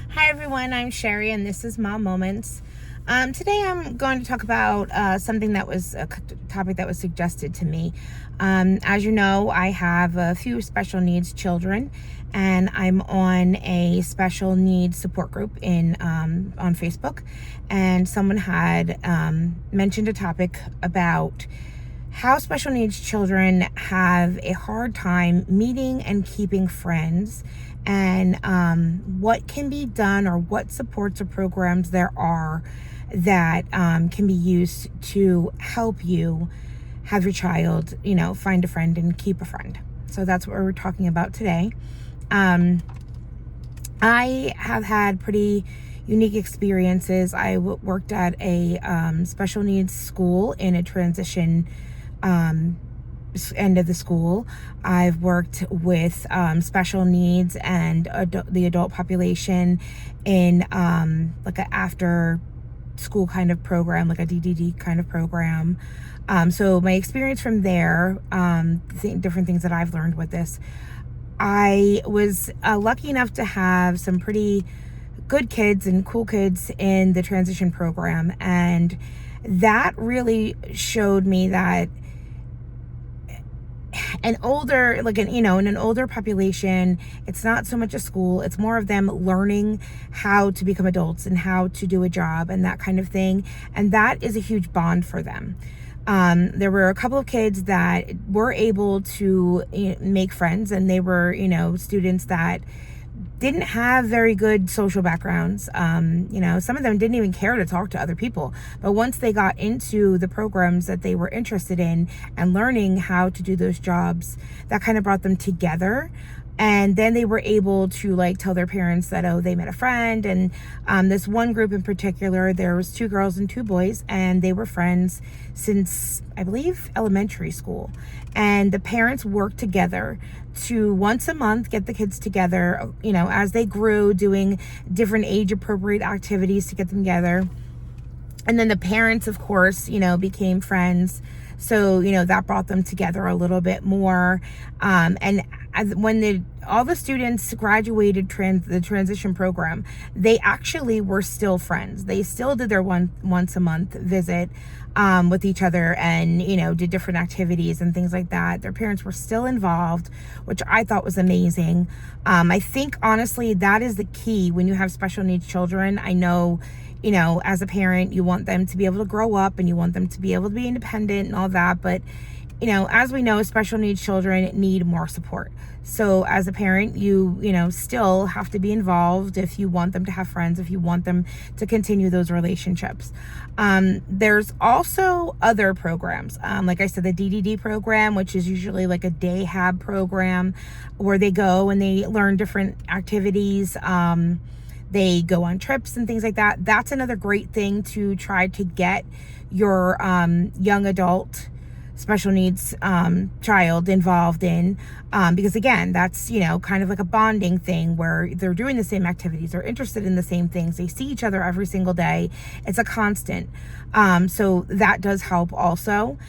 Hi everyone, I'm Sherry and this is Mom Moments. Today I'm going to talk about something that was a topic that was suggested to me. As you know, I have a few special needs children and I'm on a special needs support group on Facebook, and someone had mentioned a topic about how special needs children have a hard time meeting and keeping friends, and what can be done or what supports or programs there are that can be used to help you have your child, find a friend and keep a friend. So that's what we're talking about today. I have had pretty unique experiences. I worked at a special needs school in a transition end of the school. I've worked with special needs and the adult population in like an after school kind of program, like a DDD kind of program. So my experience from there, different things that I've learned with this. I was lucky enough to have some pretty good kids and cool kids in the transition program, and that really showed me that in an older population, it's not so much a school, it's more of them learning how to become adults and how to do a job and that kind of thing, and that is a huge bond for them. There were a couple of kids that were able to make friends, and they were students that didn't have very good social backgrounds. Some of them didn't even care to talk to other people. But once they got into the programs that they were interested in and learning how to do those jobs, that kind of brought them together. And then they were able to tell their parents that, oh, they met a friend. And this one group in particular, there was 2 girls and 2 boys, and they were friends since, I believe, elementary school. And the parents worked together to once a month get the kids together, as they grew, doing different age appropriate activities to get them together. And then the parents, of course, became friends. So, that brought them together a little bit more. When all the students graduated the transition program, they actually were still friends. They still did their once a month visit with each other, and did different activities and things like that. Their parents were still involved, which I thought was amazing. I think honestly that is the key when you have special needs children. I know, as a parent, you want them to be able to grow up and you want them to be able to be independent and all that. But, as we know, special needs children need more support. So as a parent, you still have to be involved if you want them to have friends, if you want them to continue those relationships. There's also other programs. Like I said, the DDD program, which is usually like a day hab program where they go and they learn different activities. They go on trips and things like that. That's another great thing to try to get your young adult special needs child involved in, because again, that's kind of like a bonding thing where they're doing the same activities, they're interested in the same things, they see each other every single day. It's a constant. So that does help also.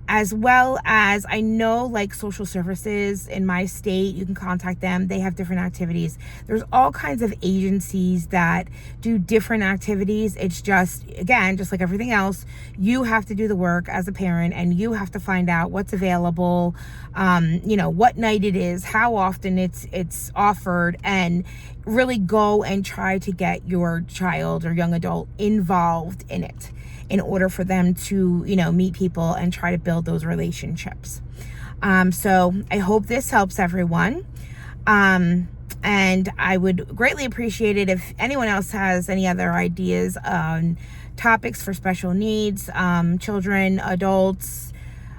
As well as, I know, like social services in my state, you can contact them. They have different activities. There's all kinds of agencies that do different activities. It's just, again, just like everything else, you have to do the work as a parent, and you have to find out what's available, what night it is, how often it's offered, and really go and try to get your child or young adult involved in it, in order for them to, meet people and try to build those relationships. So I hope this helps everyone. And I would greatly appreciate it if anyone else has any other ideas on topics for special needs, children, adults,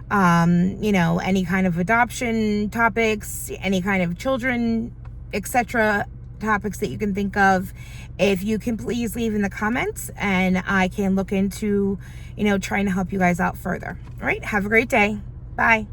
any kind of adoption topics, any kind of children, etc. topics that you can think of. If you can please leave in the comments, and I can look into trying to help you guys out further. All right, have a great day. Bye.